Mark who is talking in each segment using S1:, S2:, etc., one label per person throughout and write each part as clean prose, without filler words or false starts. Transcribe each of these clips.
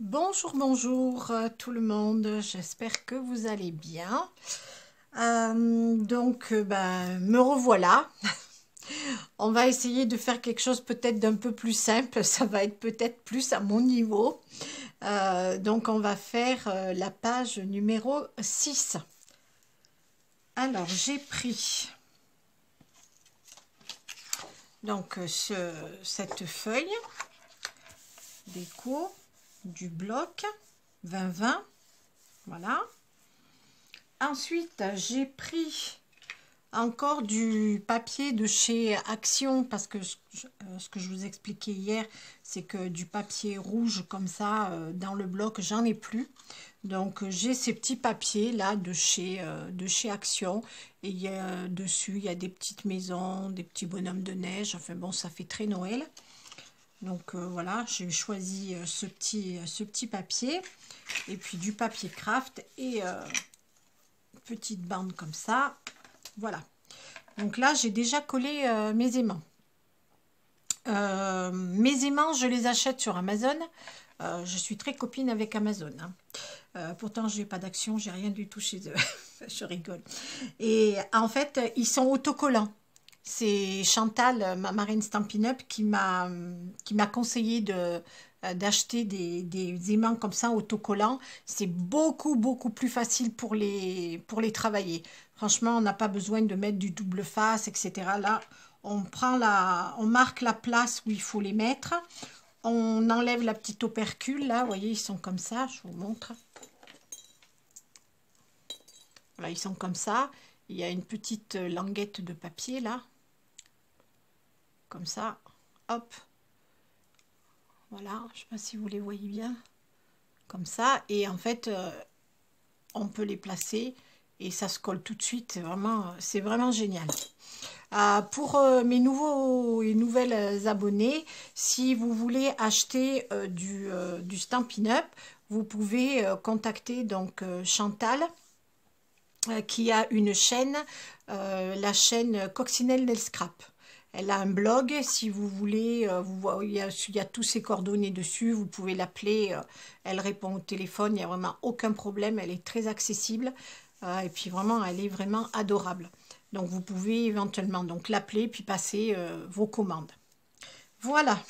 S1: Bonjour, bonjour tout le monde, j'espère que vous allez bien. Me revoilà. On va essayer de faire quelque chose peut-être d'un peu plus simple, ça va être peut-être plus à mon niveau. Donc on va faire la page numéro 6. Alors j'ai pris donc cette feuille déco du bloc 20-20, voilà. Ensuite, j'ai pris encore du papier de chez Action parce que ce que je vous expliquais hier, c'est que du papier rouge comme ça dans le bloc, j'en ai plus. Donc, j'ai ces petits papiers là de chez Action et dessus, il y a des petites maisons, des petits bonhommes de neige. Enfin bon, ça fait très Noël. Donc voilà, j'ai choisi ce petit papier et puis du papier craft et petite bande comme ça, voilà. Donc là j'ai déjà collé mes aimants. Mes aimants je les achète sur Amazon. Je suis très copine avec Amazon, hein. Pourtant j'ai pas d'action, j'ai rien du tout chez eux. Je rigole. Et en fait ils sont autocollants. C'est Chantal, ma marraine Stampin' Up, qui m'a conseillé d'acheter des aimants comme ça autocollants. C'est beaucoup plus facile pour les travailler. Franchement, on n'a pas besoin de mettre du double face, etc. Là, on marque la place où il faut les mettre. On enlève la petite opercule, là, vous voyez, ils sont comme ça, je vous montre. Voilà, ils sont comme ça. Il y a une petite languette de papier, là. Comme ça, hop. Voilà, je ne sais pas si vous les voyez bien. Comme ça, et en fait, on peut les placer et ça se colle tout de suite. C'est vraiment génial. Pour mes nouveaux et nouvelles abonnés, si vous voulez acheter du Stampin' Up, vous pouvez contacter donc Chantal qui a une chaîne, la chaîne Coccinelle Nail Scrap. Elle a un blog, si vous voulez, il y a tous ses coordonnées dessus, vous pouvez l'appeler, elle répond au téléphone, il n'y a vraiment aucun problème, elle est très accessible, et puis vraiment, elle est vraiment adorable. Donc vous pouvez éventuellement donc l'appeler, puis passer vos commandes. Voilà.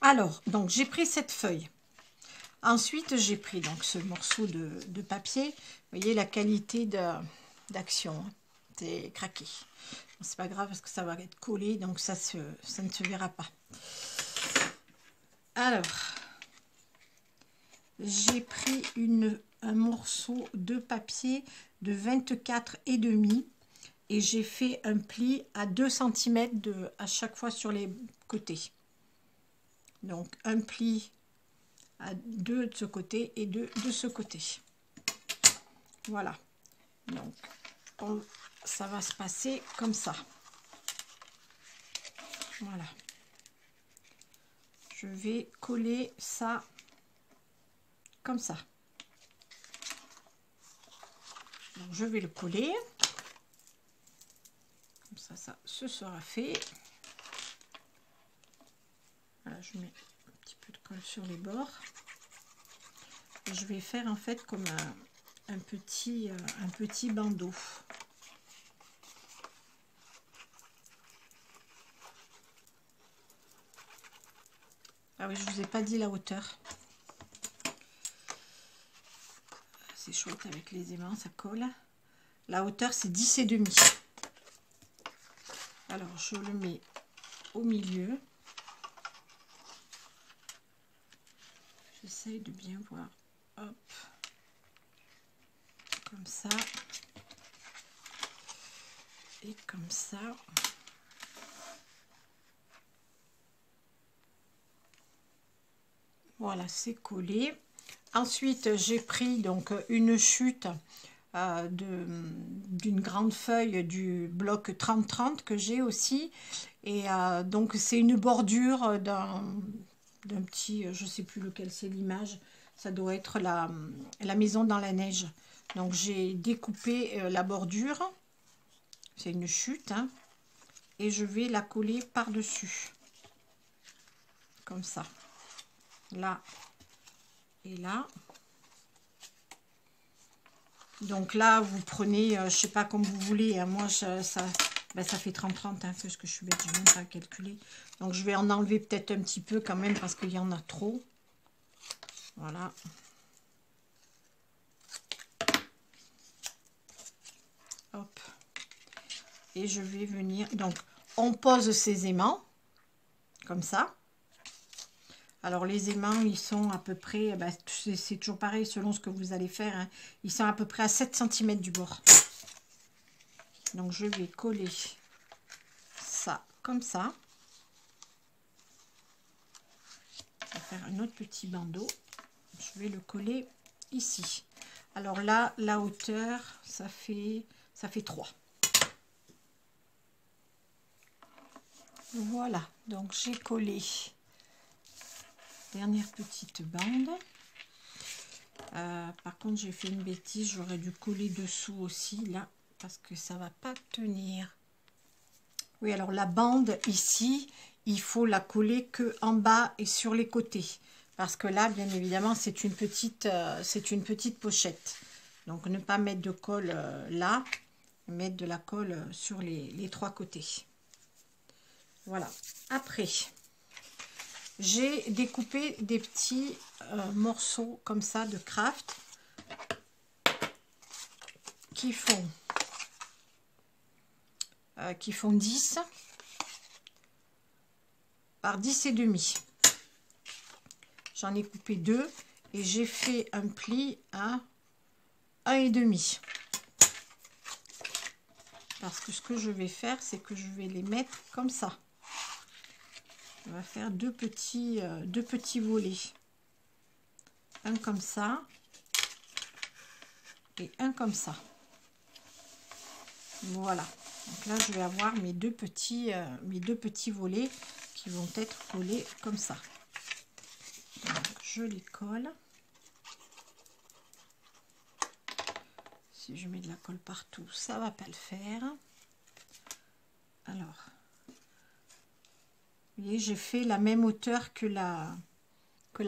S1: Alors, donc j'ai pris cette feuille. Ensuite, j'ai pris donc ce morceau de papier. Vous voyez la qualité d'Action, hein. C'est craqué. C'est pas grave parce que ça va être collé, donc ça ne se verra pas. Alors, j'ai pris un morceau de papier de 24,5 et j'ai fait un pli à 2 cm à chaque fois sur les côtés. Donc un pli à 2 de ce côté et 2 de ce côté. Voilà. Donc ça va se passer comme ça. Voilà. Je vais coller ça comme ça. Donc je vais le coller. Comme ça, ce sera fait. Voilà, je mets un petit peu de colle sur les bords. Et je vais faire en fait comme un petit bandeau. Ah oui, je vous ai pas dit la hauteur. C'est chouette avec les aimants, ça colle. La hauteur, c'est 10,5. Alors, je le mets au milieu. J'essaye de bien voir. Hop. Comme ça. Et comme ça. Voilà, c'est collé. Ensuite, j'ai pris donc une chute d'une grande feuille du bloc 30-30 que j'ai aussi. Et donc, c'est une bordure d'un petit, je ne sais plus lequel c'est l'image. Ça doit être la maison dans la neige. Donc, j'ai découpé la bordure. C'est une chute, hein, et je vais la coller par-dessus. Comme ça. Là, et là. Donc là, vous prenez, je sais pas comme vous voulez, hein, moi ça fait 30-30, hein, parce que je suis bête, je n'ai même pas calculé. Donc je vais en enlever peut-être un petit peu quand même, parce qu'il y en a trop. Voilà. Hop. Et je vais venir, donc on pose ces aimants, comme ça. Alors les aimants, ils sont à peu près, c'est toujours pareil selon ce que vous allez faire, hein, ils sont à peu près à 7 cm du bord. Donc je vais coller ça comme ça. Je vais faire un autre petit bandeau. Je vais le coller ici. Alors là, la hauteur, ça fait 3. Voilà, donc j'ai collé. Dernière petite bande. Par contre, j'ai fait une bêtise. J'aurais dû coller dessous aussi, là, parce que ça va pas tenir. Oui, alors la bande ici, il faut la coller que en bas et sur les côtés. Parce que là, bien évidemment, c'est une petite pochette. Donc, ne pas mettre de colle là, mettre de la colle sur les 3 côtés. Voilà. Après, j'ai découpé des petits morceaux comme ça de craft qui font 10 par 10 et demi. J'en ai coupé 2 et j'ai fait un pli à 1,5. Parce que ce que je vais faire, c'est que je vais les mettre comme ça. On va faire deux petits volets. Un comme ça et un comme ça. Voilà. Donc là, je vais avoir mes deux petits volets qui vont être collés comme ça. Donc, je les colle. Si je mets de la colle partout, ça va pas le faire. Alors, vous voyez, j'ai fait la même hauteur que la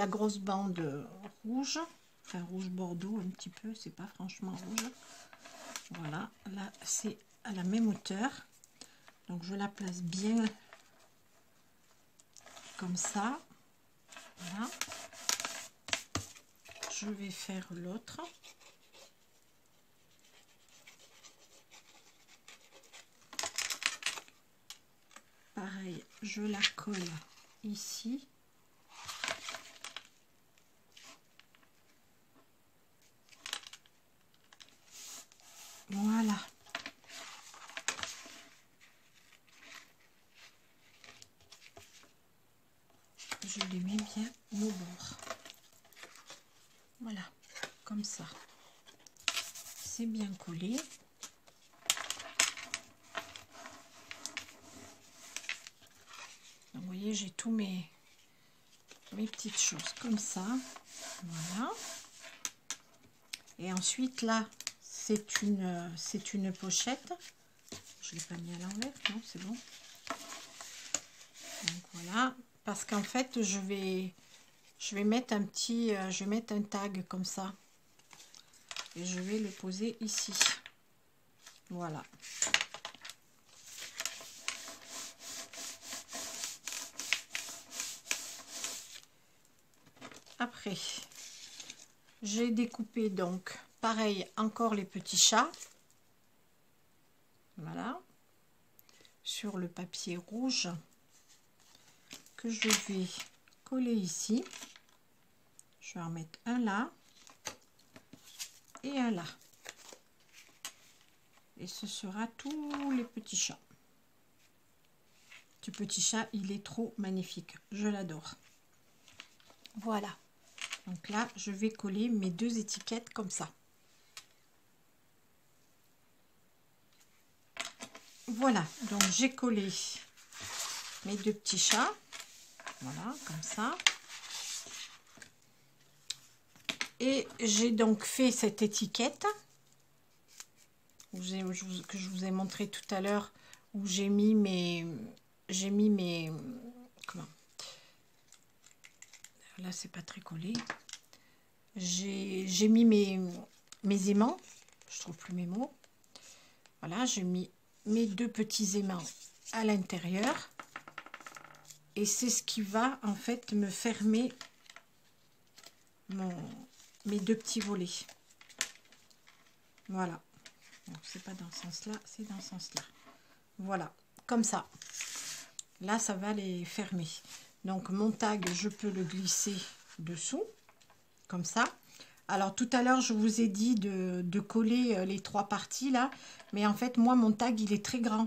S1: grosse bande rouge, enfin rouge bordeaux un petit peu, c'est pas franchement rouge. Voilà, là c'est à la même hauteur. Donc je la place bien comme ça. Voilà. Je vais faire l'autre. Pareil, je la colle ici. Voilà. Je les mets bien au bord. Voilà, comme ça. C'est bien collé. Donc, vous voyez, j'ai tous mes petites choses comme ça. Voilà. Et ensuite, là, c'est une pochette. Je ne l'ai pas mis à l'envers, non, c'est bon. Donc voilà, parce qu'en fait, je vais mettre je vais mettre un tag comme ça. Et je vais le poser ici. Voilà. Après, j'ai découpé donc, pareil, encore les petits chats. Voilà. Sur le papier rouge que je vais coller ici. Je vais en mettre un là et un là. Et ce sera tous les petits chats. Ce petit chat, il est trop magnifique. Je l'adore. Voilà. Donc là, je vais coller mes deux étiquettes comme ça. Voilà. Donc j'ai collé mes deux petits chats. Voilà, comme ça. Et j'ai donc fait cette étiquette que je vous ai montré tout à l'heure, où j'ai mis mes comment, là c'est pas très collé, j'ai mis mes aimants. Je trouve plus mes mots. Voilà, j'ai mis mes 2 petits aimants à l'intérieur. Et c'est ce qui va en fait me fermer mes 2 petits volets. Voilà. Donc c'est pas dans ce sens-là, c'est dans ce sens-là. Voilà, comme ça. Là, ça va les fermer. Donc mon tag, je peux le glisser dessous, comme ça. Alors tout à l'heure, je vous ai dit de coller les 3 parties là, mais en fait, moi, mon tag, il est très grand.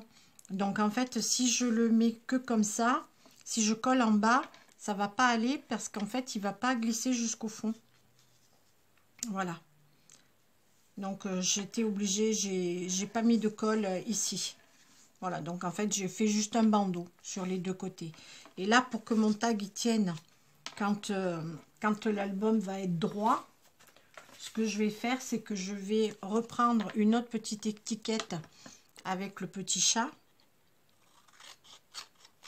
S1: Donc en fait, si je le mets que comme ça, si je colle en bas, ça va pas aller parce qu'en fait, il va pas glisser jusqu'au fond. Voilà. Donc j'étais obligée, j'ai pas mis de colle ici. Voilà, donc en fait, j'ai fait juste un bandeau sur les 2 côtés. Et là, pour que mon tag il tienne, quand l'album va être droit, ce que je vais faire, c'est que je vais reprendre une autre petite étiquette avec le petit chat.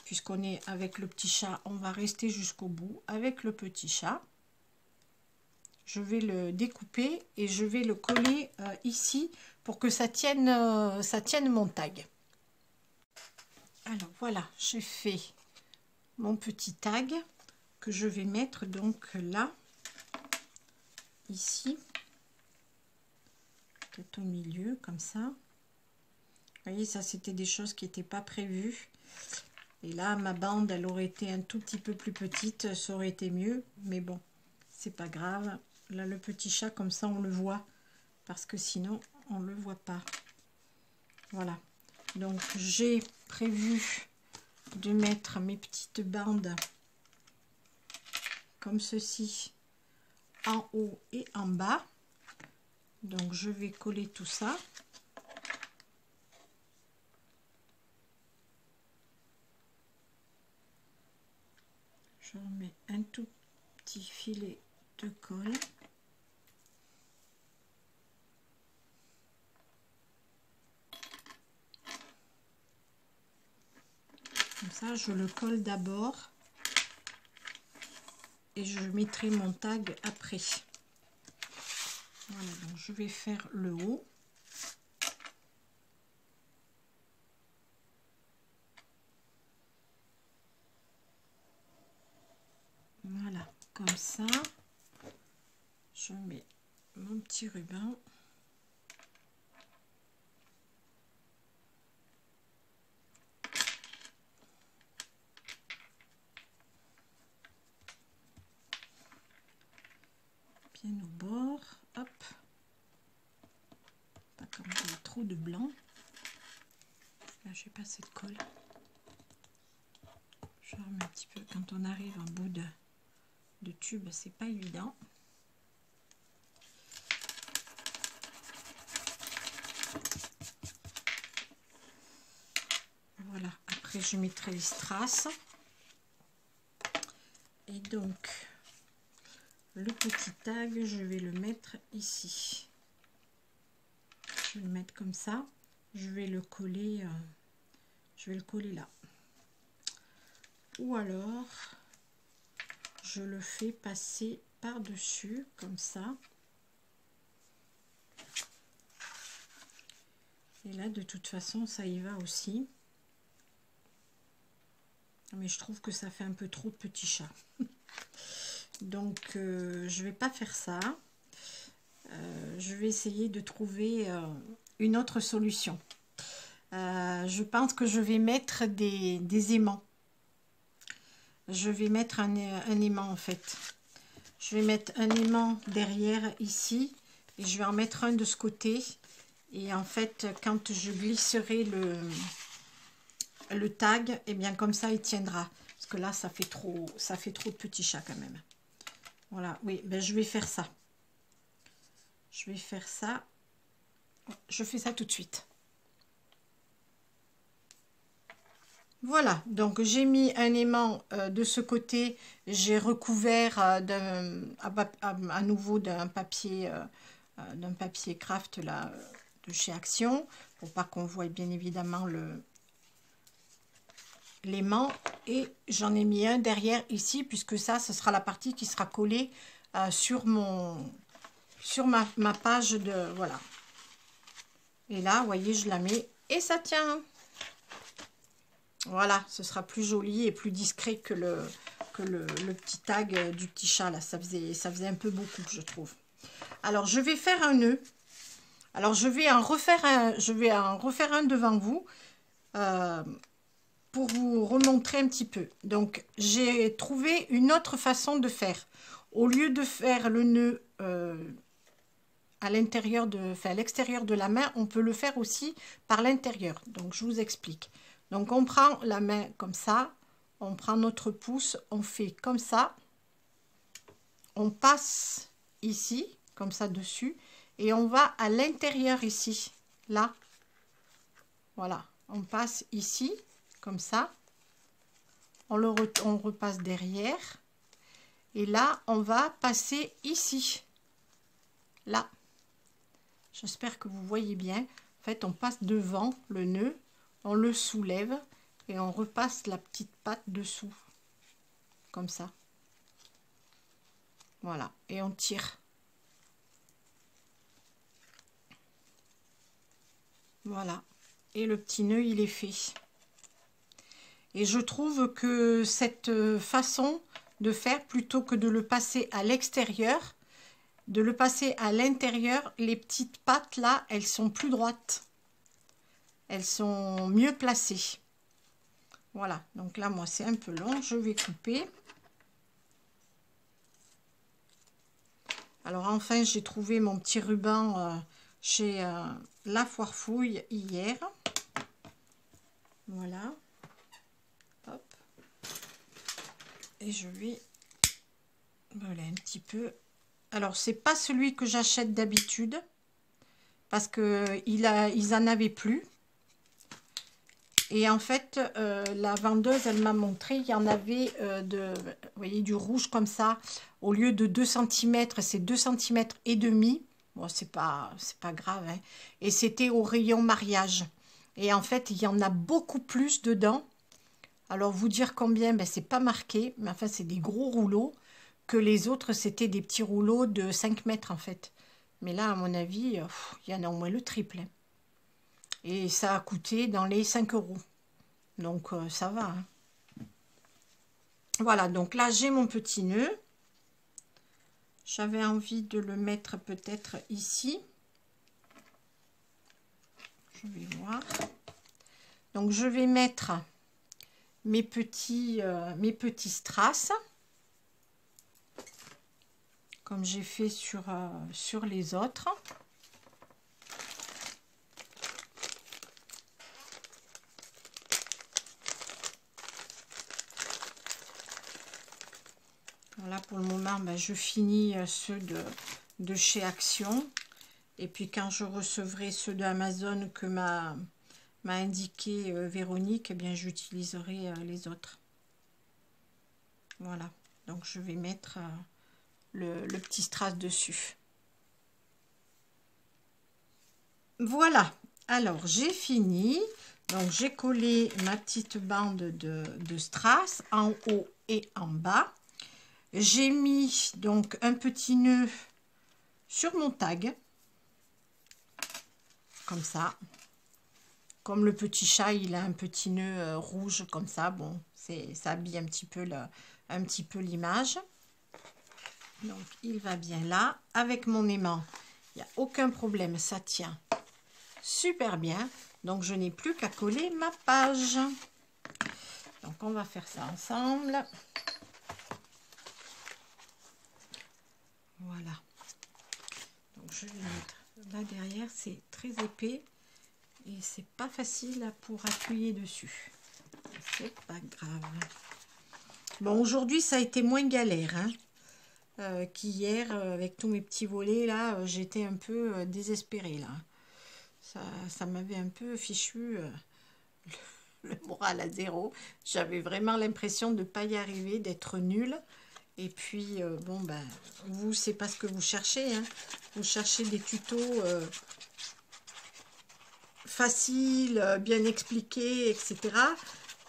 S1: Puisqu'on est avec le petit chat, on va rester jusqu'au bout avec le petit chat. Je vais le découper et je vais le coller ici pour que ça tienne mon tag. Alors voilà, j'ai fait mon petit tag que je vais mettre donc là, ici, peut-être au milieu, comme ça. Vous voyez, ça c'était des choses qui n'étaient pas prévues. Et là, ma bande, elle aurait été un tout petit peu plus petite, ça aurait été mieux. Mais bon, c'est pas grave. Là, le petit chat, comme ça, on le voit. Parce que sinon, on ne le voit pas. Voilà. Donc, j'ai prévu de mettre mes petites bandes comme ceci en haut et en bas. Donc, je vais coller tout ça. Je remets un tout petit filet de colle. Comme ça, je le colle d'abord et je mettrai mon tag après. Voilà, donc je vais faire le haut. Voilà, comme ça. Je mets mon petit ruban. Bien au bord, hop, pas comme il y a trop de blanc. Là, j'ai pas assez de colle. Je remets un petit peu quand on arrive en bout de tube, c'est pas évident. Voilà, après je mettrai les strass. Et donc le petit tag, je vais le mettre ici. Je vais le mettre comme ça. Je vais le coller, là. Ou alors, je le fais passer par-dessus, comme ça. Et là, de toute façon, ça y va aussi. Mais je trouve que ça fait un peu trop de petits chats. Donc, je vais pas faire ça. Je vais essayer de trouver une autre solution. Je pense que je vais mettre des aimants. Je vais mettre un aimant en fait. Je vais mettre un aimant derrière ici. Et je vais en mettre un de ce côté. Et en fait, quand je glisserai le tag, et bien comme ça, il tiendra. Parce que là, ça fait trop de petits chats quand même. Voilà, oui, ben je vais faire ça. Je vais faire ça. Je fais ça tout de suite. Voilà, donc j'ai mis un aimant de ce côté. J'ai recouvert à nouveau d'un papier craft là, de chez Action. Pour pas qu'on voie bien évidemment l'aimant. Et j'en ai mis un derrière ici, puisque ça, ce sera la partie qui sera collée sur ma page de... Voilà. Et là, vous voyez, je la mets et ça tient. Voilà, ce sera plus joli et plus discret que le petit tag du petit chat. Là, ça faisait un peu beaucoup, je trouve. Alors, je vais faire un nœud. Alors, je vais en refaire un devant vous pour vous remontrer un petit peu. Donc, j'ai trouvé une autre façon de faire. Au lieu de faire le nœud à l'extérieur de la main, on peut le faire aussi par l'intérieur. Donc, je vous explique. Donc, on prend la main comme ça, on prend notre pouce, on fait comme ça, on passe ici, comme ça dessus, et on va à l'intérieur ici, là. Voilà, on passe ici, comme ça, on repasse derrière, et là, on va passer ici, là. J'espère que vous voyez bien. En fait, on passe devant le nœud, on le soulève et on repasse la petite patte dessous, comme ça. Voilà, et on tire. Voilà, et le petit nœud, il est fait. Et je trouve que cette façon de faire, plutôt que de le passer à l'extérieur, de le passer à l'intérieur, les petites pattes là, elles sont plus droites. Elles sont mieux placées. Voilà, donc là, moi, c'est un peu long. Je vais couper. Alors, enfin, j'ai trouvé mon petit ruban chez La Foire Fouille hier. Voilà. Hop. Et je vais voilà, un petit peu. Alors, c'est pas celui que j'achète d'habitude. Parce qu'ils en avaient plus. Et en fait, la vendeuse, elle m'a montré, il y en avait vous voyez, du rouge comme ça. Au lieu de 2 cm, c'est 2 cm et demi. Bon, c'est pas grave. Hein. Et c'était au rayon mariage. Et en fait, il y en a beaucoup plus dedans. Alors, vous dire combien, ben, c'est pas marqué. Mais enfin, c'est des gros rouleaux. Que les autres, c'était des petits rouleaux de 5 mètres, en fait. Mais là, à mon avis, il y en a au moins le triple. Hein. Et ça a coûté dans les 5 €. Donc, ça va. Hein. Voilà, donc là, j'ai mon petit nœud. J'avais envie de le mettre peut-être ici. Je vais voir. Donc, je vais mettre mes petits strass. Comme j'ai fait sur les autres. Voilà, pour le moment, ben, je finis ceux de chez Action. Et puis, quand je recevrai ceux d'Amazon que m'a indiqué Véronique, eh bien, j'utiliserai les autres. Voilà. Donc, je vais mettre le petit strass dessus. Voilà. Alors, j'ai fini. Donc, j'ai collé ma petite bande de strass en haut et en bas. J'ai mis donc un petit nœud sur mon tag, comme ça. Comme le petit chat, il a un petit nœud rouge comme ça. Bon, ça habille un petit peu l'image. Donc, il va bien là. Avec mon aimant, il n'y a aucun problème, ça tient super bien. Donc, je n'ai plus qu'à coller ma page. Donc, on va faire ça ensemble. Voilà. Donc, je vais mettre là derrière. C'est très épais et c'est pas facile pour appuyer dessus. C'est pas grave. Bon, aujourd'hui, ça a été moins galère qu'hier. Avec tous mes petits volets, là, j'étais un peu désespérée, là. Ça m'avait un peu fichu le moral à zéro. J'avais vraiment l'impression de ne pas y arriver, d'être nulle. Et puis, bon, ben, vous, c'est pas ce que vous cherchez. Hein. Vous cherchez des tutos faciles, bien expliqués, etc.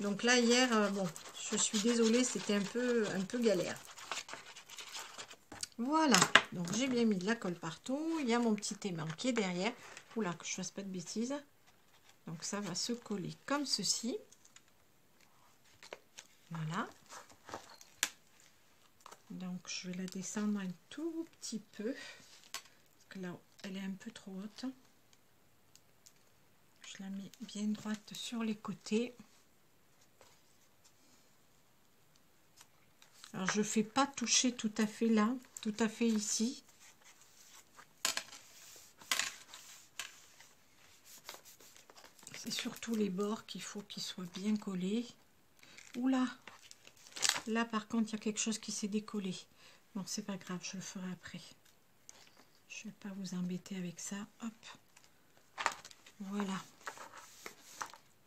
S1: Donc là, hier, bon, je suis désolée, c'était un peu galère. Voilà, donc j'ai bien mis de la colle partout. Il y a mon petit aimant qui est derrière. Oula, que je fasse pas de bêtises. Donc ça va se coller comme ceci. Voilà. Donc je vais la descendre un tout petit peu. Parce que là, elle est un peu trop haute. Je la mets bien droite sur les côtés. Alors je ne fais pas toucher tout à fait là, tout à fait ici. C'est surtout les bords qu'il faut qu'ils soient bien collés. Oula, là par contre il y a quelque chose qui s'est décollé. Bon, c'est pas grave, je le ferai après. Je ne vais pas vous embêter avec ça. Hop, voilà.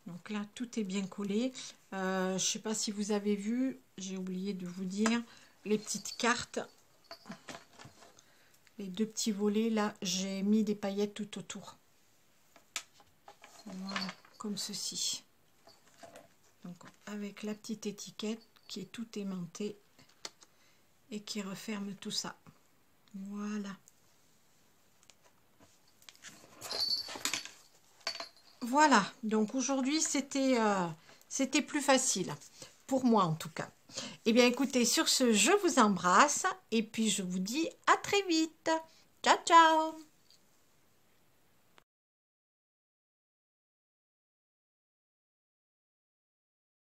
S1: Donc là, tout est bien collé. Je ne sais pas si vous avez vu, j'ai oublié de vous dire, les petites cartes. Les deux petits volets, là, j'ai mis des paillettes tout autour. Voilà, comme ceci. Donc, avec la petite étiquette qui est tout aimantée et qui referme tout ça. Voilà. Voilà, donc aujourd'hui c'était plus facile, pour moi en tout cas. Eh bien écoutez, sur ce, je vous embrasse et puis je vous dis à très vite. Ciao, ciao!